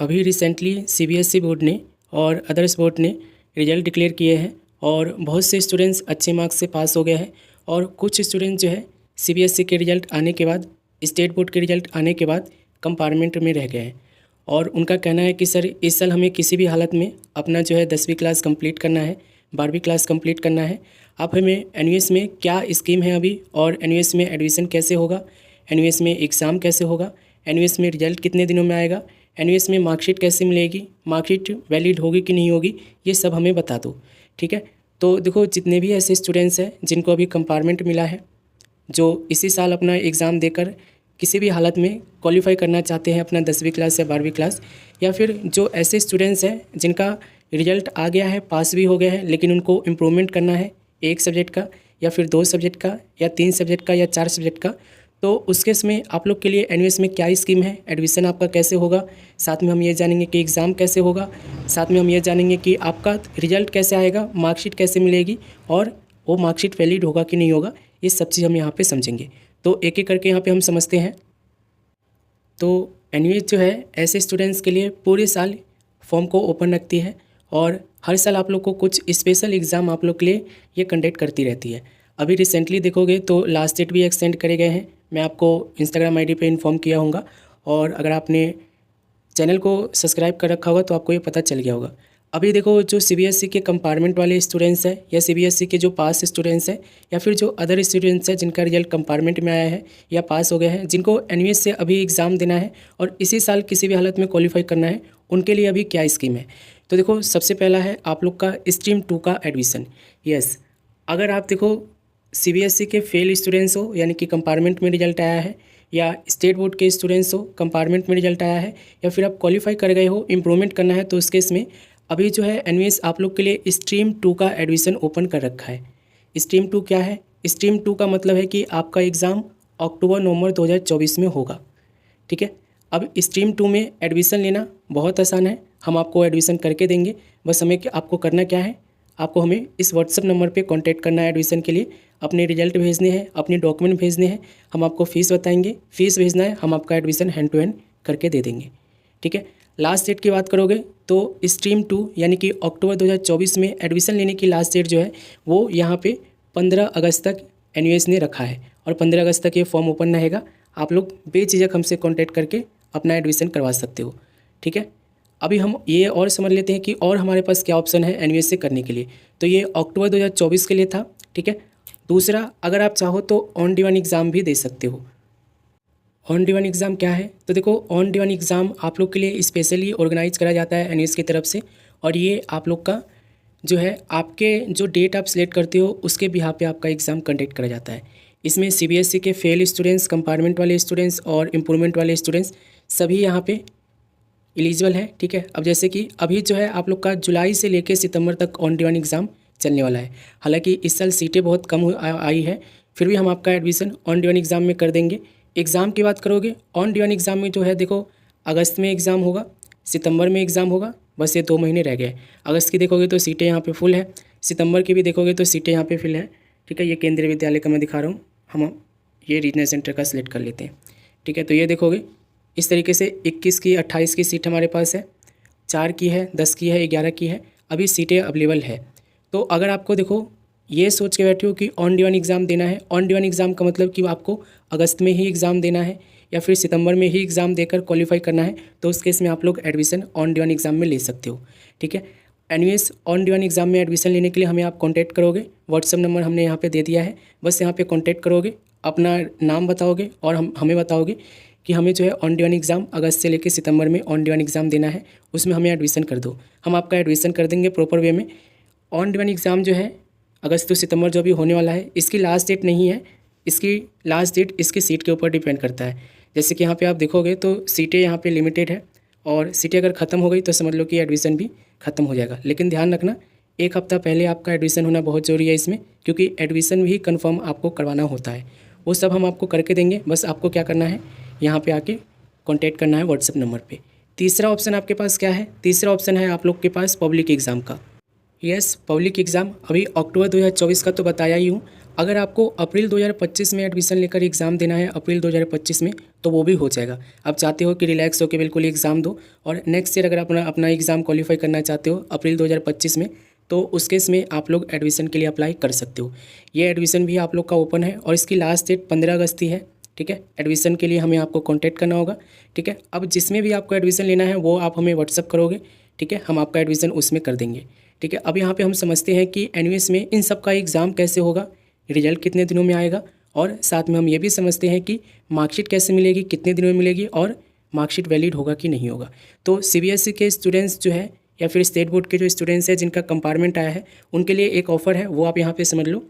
अभी recently CBSE board ने और अदर्स बोर्ड ने रिजल्ट डिक्लेयर किए हैं और बहुत से स्टूडेंट्स अच्छे मार्क्स से पास हो गए हैं और कुछ स्टूडेंट्स जो है सीबीएसई के रिजल्ट आने के बाद, स्टेट बोर्ड के रिजल्ट आने के बाद कंपार्टमेंट में रह गए हैं। और उनका कहना है कि सर इस साल हमें किसी भी हालत में अपना जो है 10वीं क्लास कंप्लीट करना है, 12वीं क्लास कंप्लीट करना है। आप हमें एनयूएस में क्या स्कीम है अभी, और एनयूएस में एडमिशन कैसे होगा, एनयूएस में एग्ज़ाम कैसे होगा, एनयूएस में रिजल्ट कितने दिनों में आएगा, एनयूएस में मार्कशीट कैसे मिलेगी, मार्कशीट वैलिड होगी कि नहीं होगी, ये सब हमें बता दो। ठीक है, तो देखो जितने भी ऐसे स्टूडेंट्स हैं जिनको अभी कंपार्टमेंट मिला है, जो इसी साल अपना एग्ज़ाम देकर किसी भी हालत में क्वालिफाई करना चाहते हैं अपना 10वीं क्लास या 12वीं क्लास, या फिर जो ऐसे स्टूडेंट्स हैं जिनका रिजल्ट आ गया है, पास भी हो गया है, लेकिन उनको इम्प्रूवमेंट करना है एक सब्जेक्ट का या फिर 2 सब्जेक्ट का या 3 सब्जेक्ट का या 4 सब्जेक्ट का, तो उस केस में आप लोग के लिए एनयूएस में क्या स्कीम है, एडमिशन आपका कैसे होगा, साथ में हम ये जानेंगे कि एग्ज़ाम कैसे होगा, साथ में हम ये जानेंगे कि आपका रिजल्ट कैसे आएगा, मार्कशीट कैसे मिलेगी और वो मार्कशीट वैलिड होगा कि नहीं होगा, ये सब चीज़ हम यहाँ पे समझेंगे। तो एक एक करके यहाँ पे हम समझते हैं। तो एनयूएस जो है ऐसे स्टूडेंट्स के लिए पूरे साल फॉर्म को ओपन रखती है और हर साल आप लोग को कुछ स्पेशल एग्ज़ाम आप लोग के लिए ये कंडक्ट करती रहती है। अभी रिसेंटली देखोगे तो लास्ट डेट भी एक्सटेंड करे गए हैं, मैं आपको इंस्टाग्राम आईडी पे इन्फॉर्म किया होगा, और अगर आपने चैनल को सब्सक्राइब कर रखा होगा तो आपको ये पता चल गया होगा। अभी देखो जो सीबीएसई के कंपार्टमेंट वाले स्टूडेंट्स हैं या सीबीएसई के जो पास स्टूडेंट्स हैं या फिर जो अदर स्टूडेंट्स हैं जिनका रिजल्ट कंपार्टमेंट में आया है या पास हो गए हैं, जिनको एनयूएस से अभी एग्ज़ाम देना है और इसी साल किसी भी हालत में क्वालिफाई करना है, उनके लिए अभी क्या स्कीम है। तो देखो सबसे पहला है आप लोग का स्ट्रीम 2 का एडमिशन। यस, अगर आप देखो सीबीएसई के फेल स्टूडेंट्स हो, यानी कि कंपार्टमेंट में रिजल्ट आया है, या स्टेट बोर्ड के स्टूडेंट्स हो कंपार्टमेंट में रिजल्ट आया है, या फिर आप क्वालिफाई कर गए हो, इम्प्रूवमेंट करना है, तो उस केस में अभी जो है एनयूएस आप लोग के लिए स्ट्रीम 2 का एडमिशन ओपन कर रखा है। स्ट्रीम 2 क्या है? स्ट्रीम 2 का मतलब है कि आपका एग्ज़ाम अक्टूबर-नवंबर 2024 में होगा। ठीक है, अब स्ट्रीम 2 में एडमिशन लेना बहुत आसान है, हम आपको एडमिशन करके देंगे। बस हमें आपको करना क्या है, आपको हमें इस व्हाट्सएप नंबर पे कांटेक्ट करना है एडमिशन के लिए, अपने रिजल्ट भेजने हैं, अपने डॉक्यूमेंट भेजने हैं, हम आपको फ़ीस बताएंगे, फ़ीस भेजना है, हम आपका एडमिशन हैंड टू हैंड करके दे देंगे। ठीक है, लास्ट डेट की बात करोगे तो स्ट्रीम 2 यानी कि अक्टूबर 2024 में एडमिशन लेने की लास्ट डेट जो है वो यहाँ पे 15 अगस्त तक एनयूएस ने रखा है, और 15 अगस्त तक ये फॉर्म ओपन रहेगा। आप लोग बेझिझक हमसे कांटेक्ट करके अपना एडमिशन करवा सकते हो। ठीक है, अभी हम ये और समझ लेते हैं कि और हमारे पास क्या ऑप्शन है एनयूएस से करने के लिए। तो ये अक्टूबर 2024 के लिए था। ठीक है, दूसरा अगर आप चाहो तो ऑन डिमांड एग्ज़ाम भी दे सकते हो। ऑन डिमांड एग्ज़ाम क्या है? तो देखो ऑन डिमांड एग्ज़ाम आप लोग के लिए स्पेशली ऑर्गेनाइज करा जाता है एनयूएस की तरफ से, और ये आप लोग का जो है आपके जो डेट आप सिलेक्ट करते हो उसके बिहाफ पे आपका एग्ज़ाम कंडक्ट करा जाता है। इसमें सीबीएसई के फेल स्टूडेंट्स, कंपार्टमेंट वाले स्टूडेंट्स और इम्प्रूवमेंट वाले स्टूडेंट्स सभी यहाँ पे एलिजिबल है। ठीक है, अब जैसे कि अभी जो है आप लोग का जुलाई से लेकर सितंबर तक ऑन डिमांड एग्ज़ाम चलने वाला है। हालांकि इस साल सीटें बहुत कम आई है, फिर भी हम आपका एडमिशन ऑन डिमांड एग्ज़ाम में कर देंगे। एग्ज़ाम की बात करोगे, ऑन डिमांड एग्ज़ाम में जो है देखो अगस्त में एग्ज़ाम होगा, सितंबर में एग्ज़ाम होगा, बस ये 2 महीने रह गए। अगस्त की देखोगे तो सीटें यहाँ पे फुल है, सितंबर की भी देखोगे तो सीटें यहाँ पे फिल है। ठीक है, ये केंद्रीय विद्यालय का मैं दिखा रहा हूँ, हम ये रीजनल सेंटर का सिलेक्ट कर लेते हैं। ठीक है, तो ये देखोगे इस तरीके से 21 की 28 की सीट हमारे पास है, 4 की है, 10 की है, 11 की है, अभी सीटें अवेलेबल है। तो अगर आपको देखो ये सोच के बैठे हो कि ऑन डिमांड एग्ज़ाम देना है, ऑन डिमांड एग्ज़ाम का मतलब कि आपको अगस्त में ही एग्ज़ाम देना है या फिर सितंबर में ही एग्ज़ाम देकर क्वालिफाई करना है, तो उस केस में आप लोग एडमिशन ऑन डिमांड एग्ज़ाम में ले सकते हो। ठीक है, एनयूएस ऑन डिमांड एग्ज़ाम में एडमिशन लेने के लिए हमें आप कॉन्टैक्ट करोगे, व्हाट्सअप नंबर हमने यहाँ पे दे दिया है, बस यहाँ पे कॉन्टैक्ट करोगे, अपना नाम बताओगे और हमें बताओगे कि हमें जो है ऑन डिमांड एग्ज़ाम अगस्त से लेकर सितंबर में ऑन डिमांड एग्ज़ाम देना है, उसमें हमें एडमिशन कर दो, हम आपका एडमिशन कर देंगे प्रॉपर वे में। ऑन डिमांड एग्ज़ाम जो है अगस्त तो सितंबर जो भी होने वाला है, इसकी लास्ट डेट नहीं है, इसकी लास्ट डेट इसकी सीट के ऊपर डिपेंड करता है। जैसे कि यहाँ पे आप देखोगे तो सीटें यहाँ पे लिमिटेड है, और सीटें अगर ख़त्म हो गई तो समझ लो कि एडमिशन भी ख़त्म हो जाएगा। लेकिन ध्यान रखना 1 हफ़्ता पहले आपका एडमिशन होना बहुत ज़रूरी है इसमें, क्योंकि एडमिशन भी कंफर्म आपको करवाना होता है, वो सब हम आपको करके देंगे। बस आपको क्या करना है, यहाँ पे आके कांटेक्ट करना है व्हाट्सएप नंबर पे। तीसरा ऑप्शन आपके पास क्या है? तीसरा ऑप्शन है आप लोग के पास पब्लिक एग्ज़ाम का। यस, पब्लिक एग्ज़ाम अभी अक्टूबर 2024 का तो बताया ही हूँ। अगर आपको अप्रैल 2025 में एडमिशन लेकर एग्ज़ाम देना है अप्रैल 2025 में, तो वो भी हो जाएगा। आप चाहते हो कि रिलैक्स होकर बिल्कुल एग्ज़ाम दो और नेक्स्ट ईयर अगर अपना अपना एग्ज़ाम क्वालिफाई करना चाहते हो अप्रैल 2025 में, तो उस केस में आप लोग एडमिशन के लिए अप्लाई कर सकते हो। ये एडमिशन भी आप लोग का ओपन है और इसकी लास्ट डेट 15 अगस्त ही है। ठीक है, एडमिशन के लिए हमें आपको कॉन्टैक्ट करना होगा। ठीक है, अब जिसमें भी आपको एडमिशन लेना है वो आप हमें व्हाट्सअप करोगे। ठीक है, हम आपका एडमिशन उसमें कर देंगे। ठीक है, अब यहाँ पे हम समझते हैं कि एनयूएस में इन सब का एग्ज़ाम कैसे होगा, रिजल्ट कितने दिनों में आएगा, और साथ में हम ये भी समझते हैं कि मार्कशीट कैसे मिलेगी, कितने दिनों में मिलेगी और मार्कशीट वैलिड होगा कि नहीं होगा। तो सीबीएसई के स्टूडेंट्स जो है या फिर स्टेट बोर्ड के जो स्टूडेंट्स हैं जिनका कंपार्टमेंट आया है, उनके लिए एक ऑफ़र है, वो आप यहाँ पे समझ लो।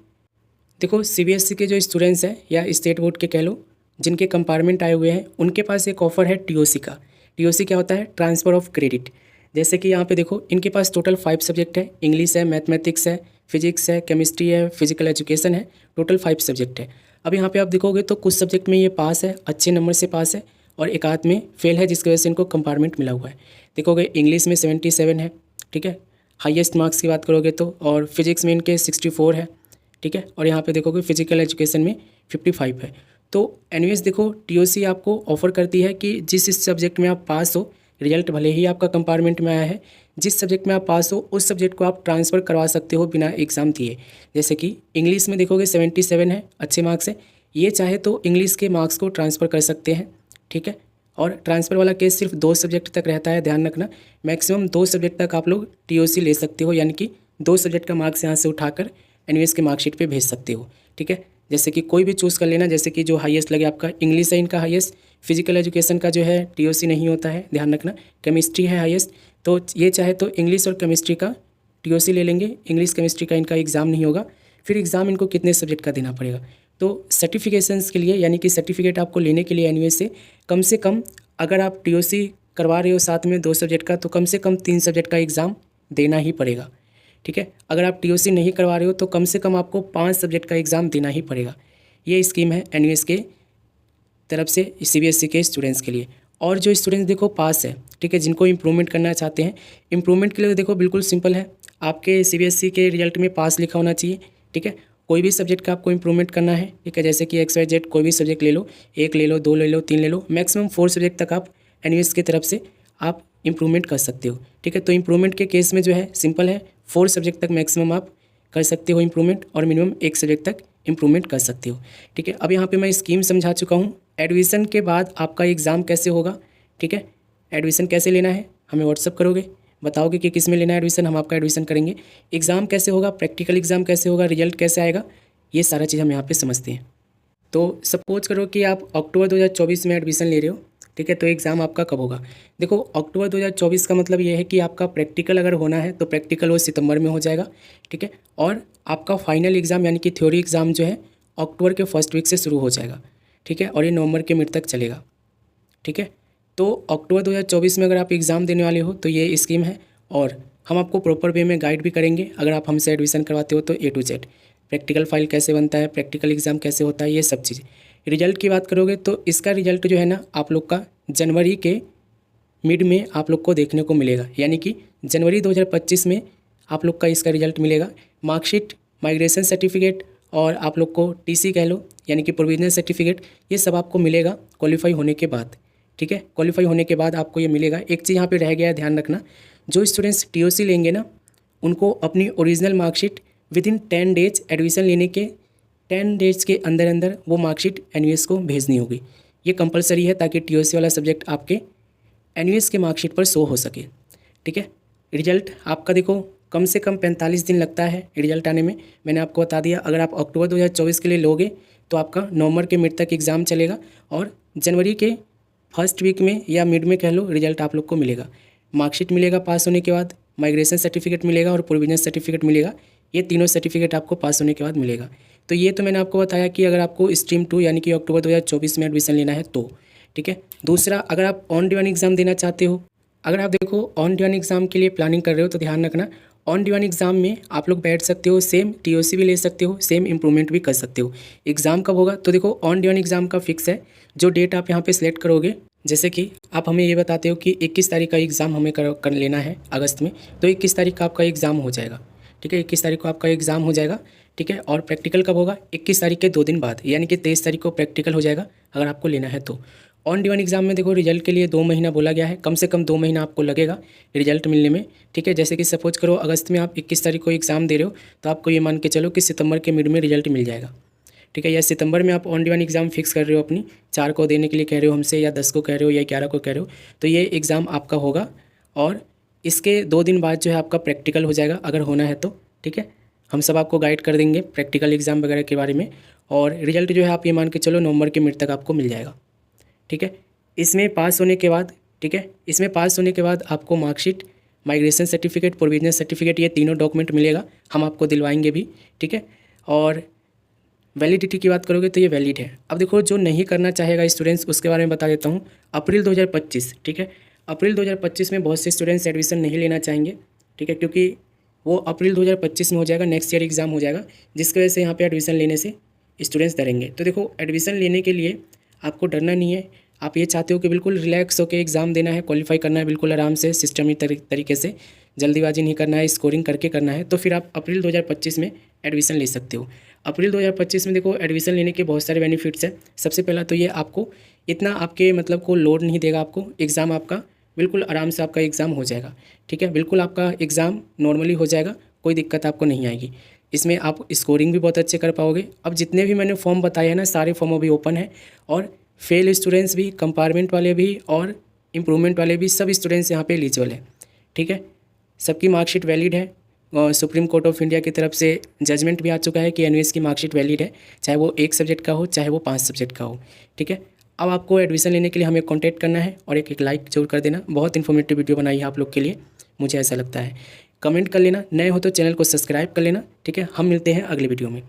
देखो, सीबीएसई के जो स्टूडेंट्स हैं या स्टेट बोर्ड के कह लो, जिनके कंपार्टमेंट आए हुए हैं, उनके पास एक ऑफ़र है टीओसी का। टीओसी क्या होता है? Transfer of credit. जैसे कि यहाँ पे देखो, इनके पास टोटल 5 सब्जेक्ट है, इंग्लिश है, मैथमेटिक्स है, फिजिक्स है, केमिस्ट्री है, फिजिकल एजुकेशन है, टोटल 5 सब्जेक्ट है। अब यहाँ पे आप देखोगे तो कुछ सब्जेक्ट में ये पास है, अच्छे नंबर से पास है, और एक आध में फेल है, जिसकी वजह से इनको कंपार्टमेंट मिला हुआ है। देखोगे इंग्लिश में 77 है, ठीक है, हाईएस्ट मार्क्स की बात करोगे तो, और फिजिक्स में इनके 64 है, ठीक है, और यहाँ पे देखोगे फिजिकल एजुकेशन में 55 है। तो एनीवेज देखो, टीओसी आपको ऑफ़र करती है कि जिस सब्जेक्ट में आप पास हो, रिजल्ट भले ही आपका कंपार्टमेंट में आया है, जिस सब्जेक्ट में आप पास हो उस सब्जेक्ट को आप ट्रांसफ़र करवा सकते हो बिना एग्ज़ाम दिए। जैसे कि इंग्लिश में देखोगे 77 है, अच्छे मार्क्स है, ये चाहे तो इंग्लिश के मार्क्स को ट्रांसफ़र कर सकते हैं। ठीक है, और ट्रांसफ़र वाला केस सिर्फ 2 सब्जेक्ट तक रहता है, ध्यान रखना। मैक्सिमम 2 सब्जेक्ट तक आप लोग टीओसी ले सकते हो, यानी कि 2 सब्जेक्ट का मार्क्स यहाँ से उठाकर एनयूएस के मार्कशीट पे भेज सकते हो। ठीक है, जैसे कि कोई भी चूज़ कर लेना, जैसे कि जो हाईएस्ट लगे आपका। इंग्लिश है इनका हाईएस्ट, फिजिकल एजुकेशन का जो है टीओसी नहीं होता है, ध्यान रखना। केमिस्ट्री है हाईएस्ट, तो ये चाहे तो इंग्लिश और केमिस्ट्री का टीओसी ले लेंगे। इंग्लिश केमिस्ट्री का इनका एग्ज़ाम नहीं होगा। फिर एग्ज़ाम इनको कितने सब्जेक्ट का देना पड़ेगा, तो सर्टिफिकेशंस के लिए, यानी कि सर्टिफिकेट आपको लेने के लिए एनयूएस से कम अगर आप टीओसी करवा रहे हो साथ में 2 सब्जेक्ट का, तो कम से कम 3 सब्जेक्ट का एग्ज़ाम देना ही पड़ेगा। ठीक है, अगर आप टीओसी नहीं करवा रहे हो तो कम से कम आपको 5 सब्जेक्ट का एग्ज़ाम देना ही पड़ेगा। ये स्कीम है एनयूएस के तरफ से सीबीएसई के स्टूडेंट्स के लिए। और जो स्टूडेंट्स देखो पास है, ठीक है, जिनको इम्प्रूवमेंट करना चाहते हैं, इम्प्रूवमेंट के लिए देखो बिल्कुल सिंपल है, आपके सीबीएसई के रिजल्ट में पास लिखा होना चाहिए। ठीक है, कोई भी सब्जेक्ट का आपको इम्प्रूवमेंट करना है, ठीक है, जैसे कि XYZ कोई भी सब्जेक्ट ले लो, 1 ले लो, 2 ले लो, 3 ले लो, मैक्सिमम 4 सब्जेक्ट तक आप एनयूएस की तरफ से आप इम्प्रूवमेंट कर सकते हो। ठीक है, तो इम्प्रूवमेंट के केस में जो है सिंपल है, 4 सब्जेक्ट तक मैक्सिमम आप कर सकते हो इम्प्रूवमेंट, और मिनिमम 1 सब्जेक्ट तक इम्प्रूवमेंट कर सकते हो। ठीक है, अब यहाँ पे मैं स्कीम समझा चुका हूँ। एडमिशन के बाद आपका एग्ज़ाम कैसे होगा, ठीक है, एडमिशन कैसे लेना है हमें व्हाट्सअप करोगे, बताओगे कि किस में लेना है एडमिशन, हम आपका एडमिशन करेंगे। एग्ज़ाम कैसे होगा, प्रैक्टिकल एग्ज़ाम कैसे होगा, रिजल्ट कैसे आएगा, ये सारा चीज़ हम यहाँ पे समझते हैं। तो सपोज करो कि आप अक्टूबर 2024 में एडमिशन ले रहे हो, ठीक है, तो एग्ज़ाम आपका कब होगा? देखो, अक्टूबर 2024 का मतलब ये है कि आपका प्रैक्टिकल अगर होना है तो प्रैक्टिकल वो सितंबर में हो जाएगा। ठीक है, और आपका फाइनल एग्ज़ाम यानी कि थ्योरी एग्ज़ाम जो है अक्टूबर के फर्स्ट वीक से शुरू हो जाएगा। ठीक है, और ये नवंबर के मिड तक चलेगा। ठीक है, तो अक्टूबर 2024 में अगर आप एग्ज़ाम देने वाले हो तो ये स्कीम है, और हम आपको प्रॉपर वे में गाइड भी करेंगे अगर आप हमसे एडमिशन करवाते हो तो A to Z। Practical file कैसे बनता है, प्रैक्टिकल एग्ज़ाम कैसे होता है, ये सब चीज़ें। रिजल्ट की बात करोगे तो इसका रिजल्ट जो है ना आप लोग का जनवरी के मिड में आप लोग को देखने को मिलेगा, यानी कि जनवरी 2025 में आप लोग का इसका रिजल्ट मिलेगा। मार्कशीट, माइग्रेशन सर्टिफिकेट और आप लोग को टीसी कह लो, यानी कि प्रोविजनल सर्टिफिकेट, ये सब आपको मिलेगा क्वालिफाई होने के बाद। ठीक है, क्वालिफाई होने के बाद आपको ये मिलेगा। एक चीज़ यहाँ पे रह गया है, ध्यान रखना, जो स्टूडेंट्स टीओसी लेंगे ना, उनको अपनी original marksheet within 10 days admission लेने के 10 डेज के अंदर अंदर वो मार्कशीट एनयूएस को भेजनी होगी। ये कंपलसरी है ताकि टीओसी वाला सब्जेक्ट आपके एनयूएस के मार्कशीट पर शो हो सके। ठीक है, रिजल्ट आपका देखो कम से कम 45 दिन लगता है रिजल्ट आने में, मैंने आपको बता दिया। अगर आप अक्टूबर 2024 के लिए लोगे तो आपका नवंबर के मिड तक एग्ज़ाम चलेगा, और जनवरी के फर्स्ट वीक में या मिड में कह लो रिजल्ट आप लोग को मिलेगा। मार्कशीट मिलेगा पास होने के बाद, माइग्रेशन सर्टिफिकेट मिलेगा और प्रोविजनल सर्टिफिकेट मिलेगा। ये तीनों सर्टिफिकेट आपको पास होने के बाद मिलेगा। तो ये तो मैंने आपको बताया कि अगर आपको स्ट्रीम 2 यानी कि अक्टूबर 2024 में एडमिशन लेना है तो। ठीक है, दूसरा, अगर आप ऑन डिमांड एग्ज़ाम देना चाहते हो, अगर आप देखो ऑन डिमांड एग्ज़ाम के लिए प्लानिंग कर रहे हो तो ध्यान रखना, ऑन डिमांड एग्ज़ाम में आप लोग बैठ सकते हो, सेम टीओसी भी ले सकते हो, सेम इम्प्रूवमेंट भी कर सकते हो। एग्ज़ाम कब होगा तो देखो, ऑन डिमांड एग्ज़ाम का फिक्स है, जो डेट आप यहाँ पे सिलेक्ट करोगे। जैसे कि आप हमें ये बताते हो कि 21 तारीख का एग्ज़ाम हमें कर लेना है अगस्त में, तो 21 तारीख का आपका एग्ज़ाम हो जाएगा। ठीक है। 21 तारीख को आपका एग्ज़ाम हो जाएगा, ठीक है। और प्रैक्टिकल कब होगा? 21 तारीख के 2 दिन बाद, यानी कि 23 तारीख को प्रैक्टिकल हो जाएगा अगर आपको लेना है तो। ऑन डिमांड एग्ज़ाम में देखो रिजल्ट के लिए 2 महीना बोला गया है, कम से कम 2 महीना आपको लगेगा रिजल्ट मिलने में, ठीक है। जैसे कि सपोज करो अगस्त में आप 21 तारीख को एग्ज़ाम दे रहे हो, तो आपको ये मान के चलो कि सितंबर के मिड में रिजल्ट मिल जाएगा, ठीक है। या सितंबर में आप ऑन डिमांड एग्ज़ाम फिक्स कर रहे हो अपनी, 4 को देने के लिए कह रहे हो हमसे, या 10 को कह रहे हो, या 11 को कह रहे हो, तो ये एग्ज़ाम आपका होगा। और इसके 2 दिन बाद जो है आपका प्रैक्टिकल हो जाएगा अगर होना है तो, ठीक है। हम सब आपको गाइड कर देंगे प्रैक्टिकल एग्ज़ाम वगैरह के बारे में। और रिजल्ट जो है आप ये मान के चलो नवंबर के मिड तक आपको मिल जाएगा, ठीक है। इसमें पास होने के बाद, ठीक है, इसमें पास होने के बाद आपको marksheet, migration certificate, provisional certificate, ये तीनों डॉक्यूमेंट मिलेगा, हम आपको दिलवाएंगे भी, ठीक है। और वैलिडिटी की बात करोगे तो ये वैलिड है। अब देखो जो नहीं करना चाहेगा स्टूडेंट्स, उसके बारे में बता देता हूँ। अप्रैल 2025, ठीक है, अप्रैल 2025 में बहुत से स्टूडेंट्स एडमिशन नहीं लेना चाहेंगे, ठीक है, क्योंकि वो अप्रैल 2025 में हो जाएगा, नेक्स्ट ईयर एग्ज़ाम हो जाएगा, जिसकी वजह से यहाँ पे एडमिशन लेने से स्टूडेंट्स डरेंगे। तो देखो एडमिशन लेने के लिए आपको डरना नहीं है। आप ये चाहते हो कि बिल्कुल रिलैक्स होकर एग्ज़ाम देना है, क्वालिफाई करना है बिल्कुल आराम से, सिस्टमिक तरीके से, जल्दीबाजी नहीं करना है, स्कोरिंग करके करना है, तो फिर आप अप्रैल 2025 में एडमिशन ले सकते हो। अप्रैल 2025 में देखो एडमिशन लेने के बहुत सारे बेनिफिट्स हैं। सबसे पहला तो ये आपको इतना आपके मतलब को लोड नहीं देगा, आपको एग्ज़ाम आपका बिल्कुल आराम से आपका एग्ज़ाम हो जाएगा, ठीक है। बिल्कुल आपका एग्ज़ाम नॉर्मली हो जाएगा, कोई दिक्कत आपको नहीं आएगी। इसमें आप स्कोरिंग भी बहुत अच्छे कर पाओगे। अब जितने भी मैंने फॉर्म बताए हैं ना, सारे फॉर्म अभी ओपन है, और फेल स्टूडेंट्स भी, कंपार्टमेंट वाले भी और इम्प्रूवमेंट वाले भी, सब स्टूडेंट्स यहाँ पे एलिजिबल है, ठीक है। सबकी मार्कशीट वैलिड है, और सुप्रीम कोर्ट ऑफ इंडिया की तरफ से जजमेंट भी आ चुका है कि एनयूएस की मार्कशीट वैलिड है, चाहे वो 1 सब्जेक्ट का हो, चाहे वो 5 सब्जेक्ट का हो, ठीक है। अब आपको एडमिशन लेने के लिए हमें कॉन्टैक्ट करना है, और एक लाइक जरूर कर देना। बहुत इन्फॉर्मेटिव वीडियो बनाई है आप लोग के लिए, मुझे ऐसा लगता है। कमेंट कर लेना, नए हो तो चैनल को सब्सक्राइब कर लेना, ठीक है। हम मिलते हैं अगले वीडियो में।